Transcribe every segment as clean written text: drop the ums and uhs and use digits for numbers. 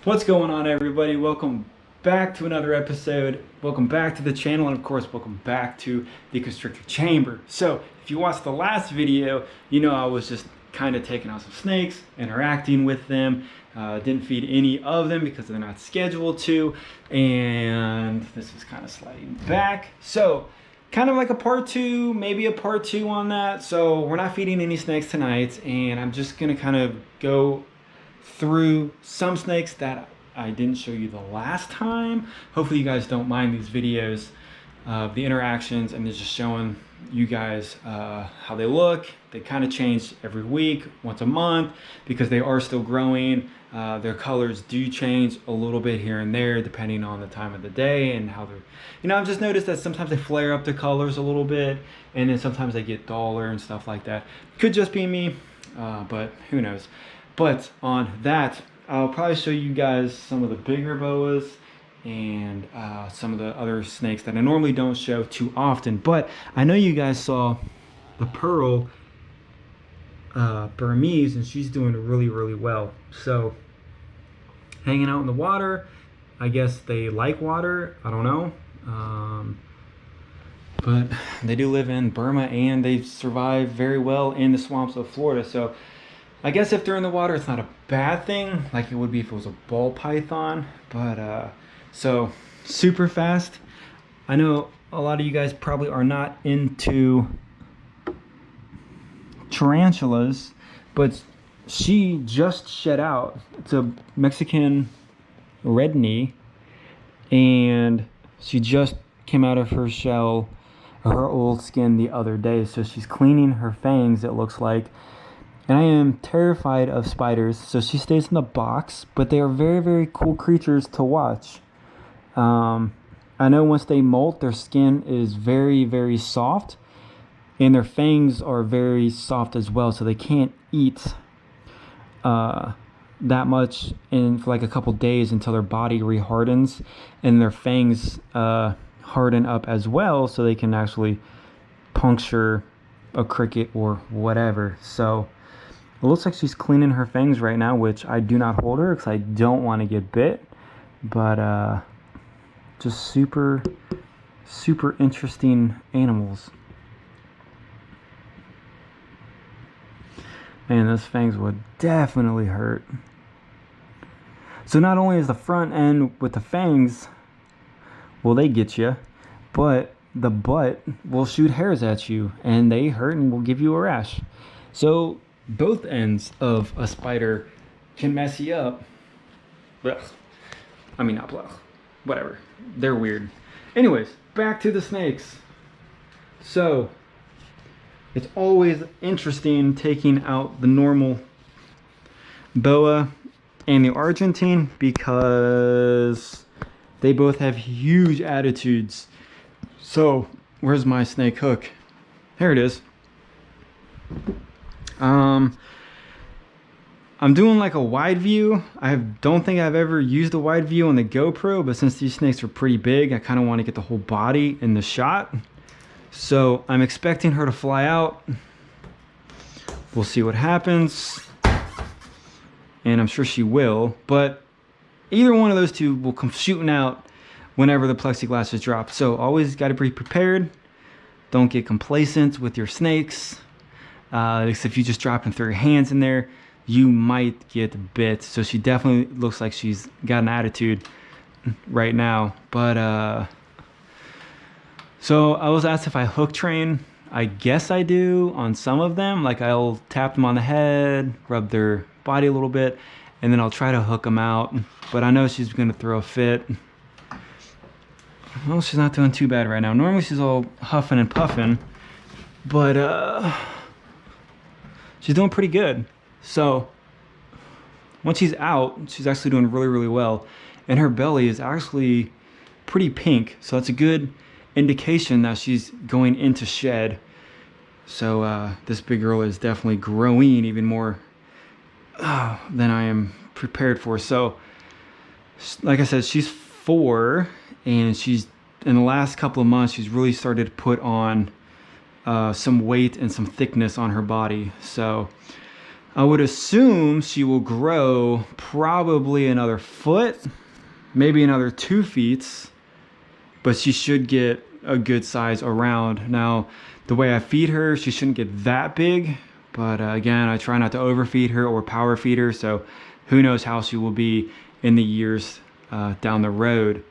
What's going on, everybody? Welcome back to another episode. Welcome back to the channel, and of course welcome back to the constrictor chamber. So if you watched the last video, you know I was just kind of taking out some snakes, interacting with them. Didn't feed any of them because they're not scheduled to, and this is kind of sliding back. So kind of like a part two, maybe a part two on that. So we're not feeding any snakes tonight, and I'm just gonna kind of go through some snakes that I didn't show you the last time. Hopefully you guys don't mind these videos of the interactions and just showing you guys how they look. They kind of change every week, once a month, because they are still growing. Their colors do change a little bit here and there depending on the time of the day and how they're, I've just noticed that sometimes they flare up their colors a little bit, and then sometimes they get duller and stuff like that. Could just be me, but who knows. But on that, I'll probably show you guys some of the bigger boas and some of the other snakes that I normally don't show too often. But I know you guys saw the Pearl Burmese, and she's doing really, really well. So hanging out in the water, I guess they like water, I don't know. But they do live in Burma, and they survive very well in the swamps of Florida. So I guess if they're in the water, it's not a bad thing, like it would be if it was a ball python. But so super fast. I know a lot of you guys probably are not into tarantulas, but she just shed out. It's a Mexican red knee, and she just came out of her shell, her old skin, the other day. So she's cleaning her fangs, it looks like. And I am terrified of spiders, so she stays in the box, but they are very, very cool creatures to watch. I know once they molt, their skin is very, very soft, and their fangs are very soft as well, so they can't eat that much for like a couple days until their body rehardens, and their fangs harden up as well, so they can actually puncture a cricket or whatever. So it looks like she's cleaning her fangs right now, which I do not hold her because I don't want to get bit. But just super, super interesting animals. Man, those fangs would definitely hurt. So not only is the front end with the fangs, will they get you, but the butt will shoot hairs at you, and they hurt and will give you a rash. So both ends of a spider can mess you up. Blech. I mean, not blech. Whatever. They're weird. Anyways, back to the snakes. So it's always interesting taking out the normal boa and the Argentine because they both have huge attitudes. So where's my snake hook? Here it is. I'm doing like a wide view. I don't think I've ever used a wide view on the GoPro, but since these snakes are pretty big, I kind of want to get the whole body in the shot. So I'm expecting her to fly out. We'll see what happens. And I'm sure she will, but either one of those two will come shooting out whenever the plexiglass is dropped. So always got to be prepared. Don't get complacent with your snakes. Because if you just drop and throw your hands in there, you might get bit. So she definitely looks like she's got an attitude right now. But so I was asked if I hook train. I guess I do on some of them. Like I'll tap them on the head, rub their body a little bit, and then I'll try to hook them out. But I know she's gonna throw a fit. Well, she's not doing too bad right now. Normally she's all huffing and puffing, but she's doing pretty good. So once she's out, she's actually doing really, really well. And her belly is actually pretty pink. So that's a good indication that she's going into shed. So this big girl is definitely growing even more than I am prepared for. So like I said, she's 4, and she's in the last couple of months, she's really started to put on some weight and some thickness on her body. So I would assume she will grow probably another foot, maybe another 2 feet, but she should get a good size around. Now, the way I feed her, she shouldn't get that big, but again, I try not to overfeed her or power feed her, so who knows how she will be in the years down the road.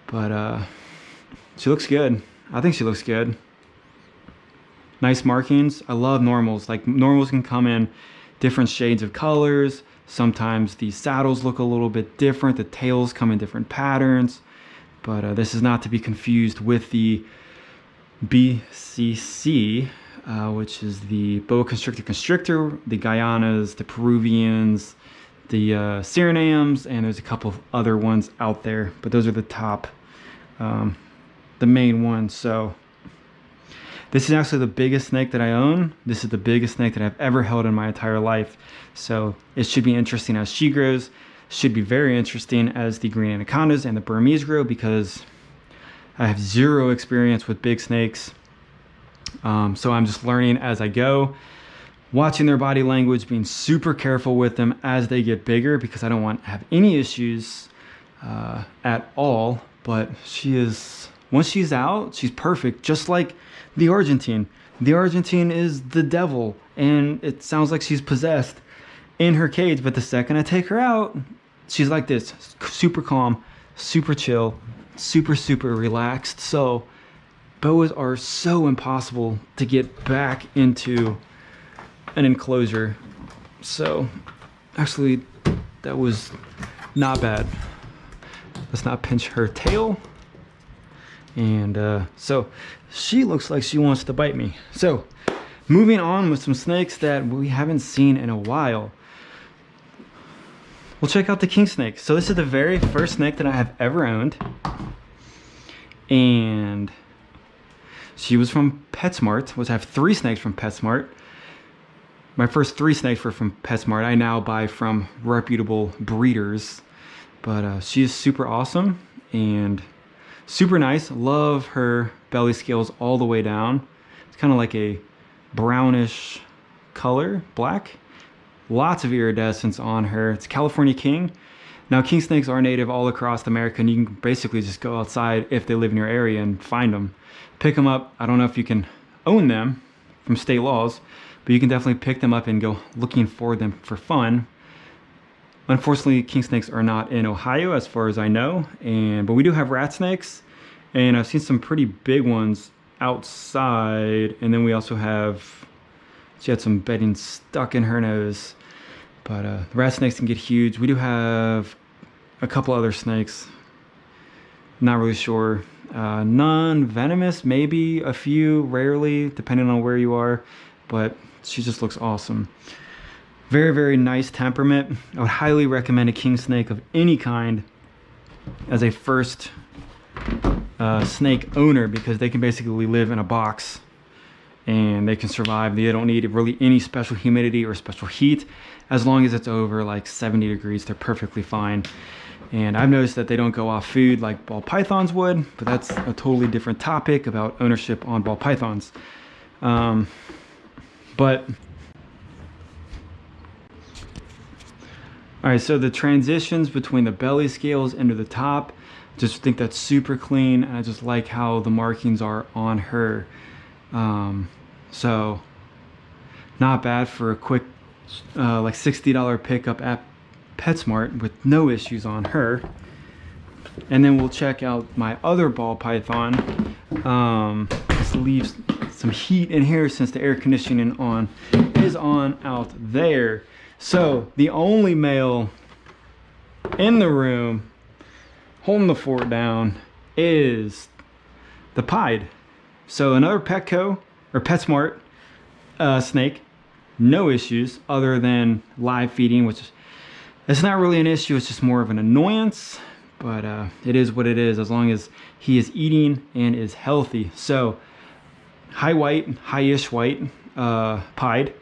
But she looks good. I think she looks good. Nice markings. I love normals. Like, normals can come in different shades of colors. Sometimes the saddles look a little bit different. The tails come in different patterns. But this is not to be confused with the BCC, which is the Boa Constrictor, the Guyanas, the Peruvians, the Surinams, and there's a couple of other ones out there. But those are the top, the main ones. So this is actually the biggest snake that I own. This is the biggest snake that I've ever held in my entire life. So it should be interesting as she grows. Should be very interesting as the green anacondas and the Burmese grow, because I have zero experience with big snakes. So I'm just learning as I go, watching their body language, being super careful with them as they get bigger, because I don't want to have any issues at all. But she is, once she's out, she's perfect, just like the Argentine. The Argentine is the devil, and it sounds like she's possessed in her cage, but the second I take her out, she's like this, super calm, super chill, super relaxed. So boas are so impossible to get back into an enclosure. So actually, that was not bad. Let's not pinch her tail. And so she looks like she wants to bite me. So moving on with some snakes that we haven't seen in a while. We'll check out the Kingsnake. So this is the very first snake that I have ever owned. And she was from PetSmart, which I have 3 snakes from PetSmart. My first 3 snakes were from PetSmart. I now buy from reputable breeders. But she is super awesome and super nice. Love her belly scales all the way down. It's kind of like a brownish color, black. Lots of iridescence on her. It's California King. Now, king snakes are native all across America, and you can basically just go outside if they live in your area and find them. Pick them up. I don't know if you can own them from state laws, but you can definitely pick them up and go looking for them for fun. Unfortunately, king snakes are not in Ohio as far as I know, but we do have rat snakes, and I've seen some pretty big ones outside. And then we also have, she had some bedding stuck in her nose. But the rat snakes can get huge. We do have a couple other snakes. Not really sure. Non-venomous, maybe a few, rarely, depending on where you are. But she just looks awesome. Very nice temperament. I would highly recommend a king snake of any kind as a first snake owner, because they can basically live in a box and they can survive. They don't need really any special humidity or special heat. As long as it's over like 70 degrees, they're perfectly fine. And I've noticed that they don't go off food like ball pythons would, but that's a totally different topic about ownership on ball pythons. But all right, so the transitions between the belly scales into the top, just think that's super clean. And I just like how the markings are on her. So not bad for a quick like $60 pickup at PetSmart with no issues on her. And then we'll check out my other ball python. Let's leave some heat in here since the air conditioning is on out there. So the only male in the room holding the fort down is the pied. So another Petco or PetSmart snake. No issues other than live feeding, which it's not really an issue. It's just more of an annoyance, but it is what it is as long as he is eating and is healthy. So high-ish white pied.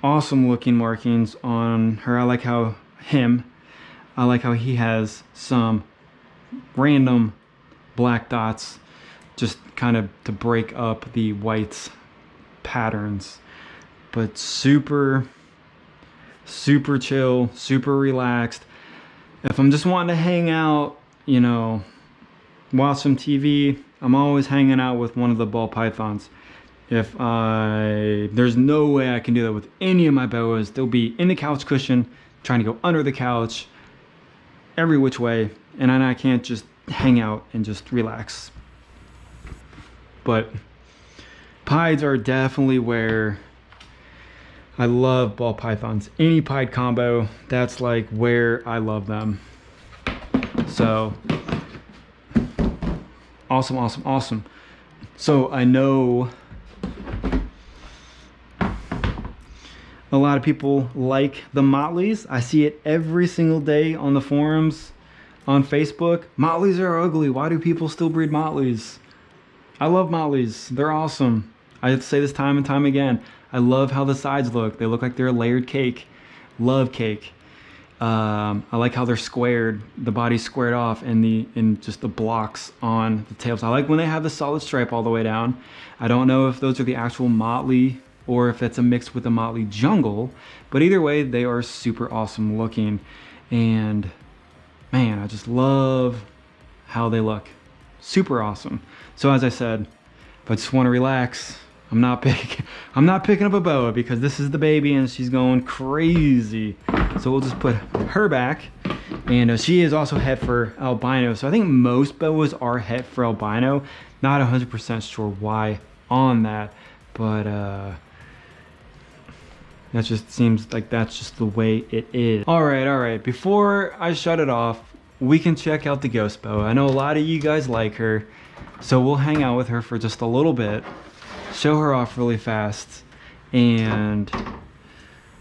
Awesome looking markings on her. I like how he has some random black dots just kind of to break up the white patterns. But super super chill, super relaxed. If I'm just wanting to hang out, you know, watch some TV, I'm always hanging out with one of the ball pythons. There's no way I can do that with any of my boas. They'll be in the couch cushion, trying to go under the couch, every which way, and I can't just hang out and just relax. But pieds are definitely where I love ball pythons. Any pied combo, that's like where I love them. So awesome, awesome, awesome. So I know a lot of people like the Motleys. I see it every single day on the forums, on Facebook. Motleys are ugly. Why do people still breed Motleys? I love Motleys. They're awesome. I have to say this time and time again. I love how the sides look. They look like they're a layered cake. Love cake. I like how they're squared. The body's squared off and just the blocks on the tails. I like when they have the solid stripe all the way down. I don't know if those are the actual Motley or if it's a mix with the Motley Jungle, but either way, they are super awesome looking. And man, I just love how they look. Super awesome. So as I said, if I just want to relax, I'm not picking up a boa because this is the baby and she's going crazy. So we'll just put her back. And she is also het for albino. So I think most boas are het for albino. Not 100% sure why on that, but that just seems like that's just the way it is. All right. Before I shut it off, we can check out the ghost boa. I know a lot of you guys like her, so we'll hang out with her for just a little bit, show her off really fast, and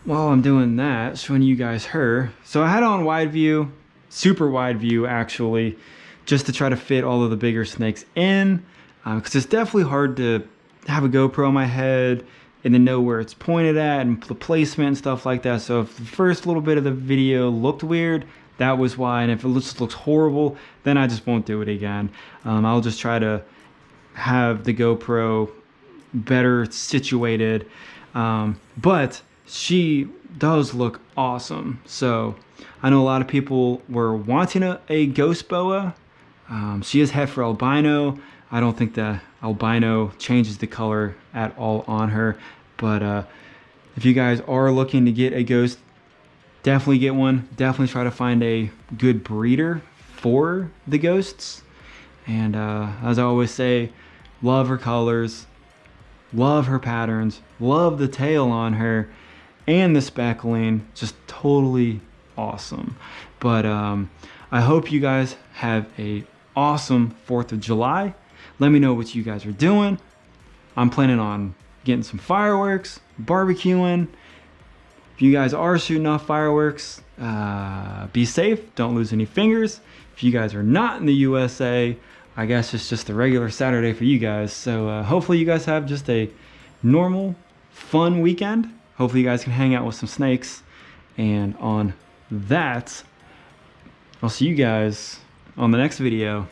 while I'm doing that, showing you guys her. So I had it on wide view, super wide view actually, just to try to fit all of the bigger snakes in, because it's definitely hard to have a GoPro on my head and then know where it's pointed at and the placement and stuff like that. So if the first little bit of the video looked weird, that was why. And if it just looks horrible, then I just won't do it again. I'll just try to have the GoPro better situated. But she does look awesome. So I know a lot of people were wanting a ghost boa. She is het for albino. I don't think the albino changes the color at all on her, but if you guys are looking to get a ghost, definitely get one. Definitely try to find a good breeder for the ghosts. And as I always say, love her colors, love her patterns, love the tail on her, and the speckling, just totally awesome. But I hope you guys have a awesome 4th of July. Let me know what you guys are doing. I'm planning on getting some fireworks, barbecuing. If you guys are shooting off fireworks, be safe, don't lose any fingers. If you guys are not in the USA, I guess it's just a regular Saturday for you guys. So hopefully you guys have just a normal, fun weekend. Hopefully you guys can hang out with some snakes. And on that, I'll see you guys on the next video.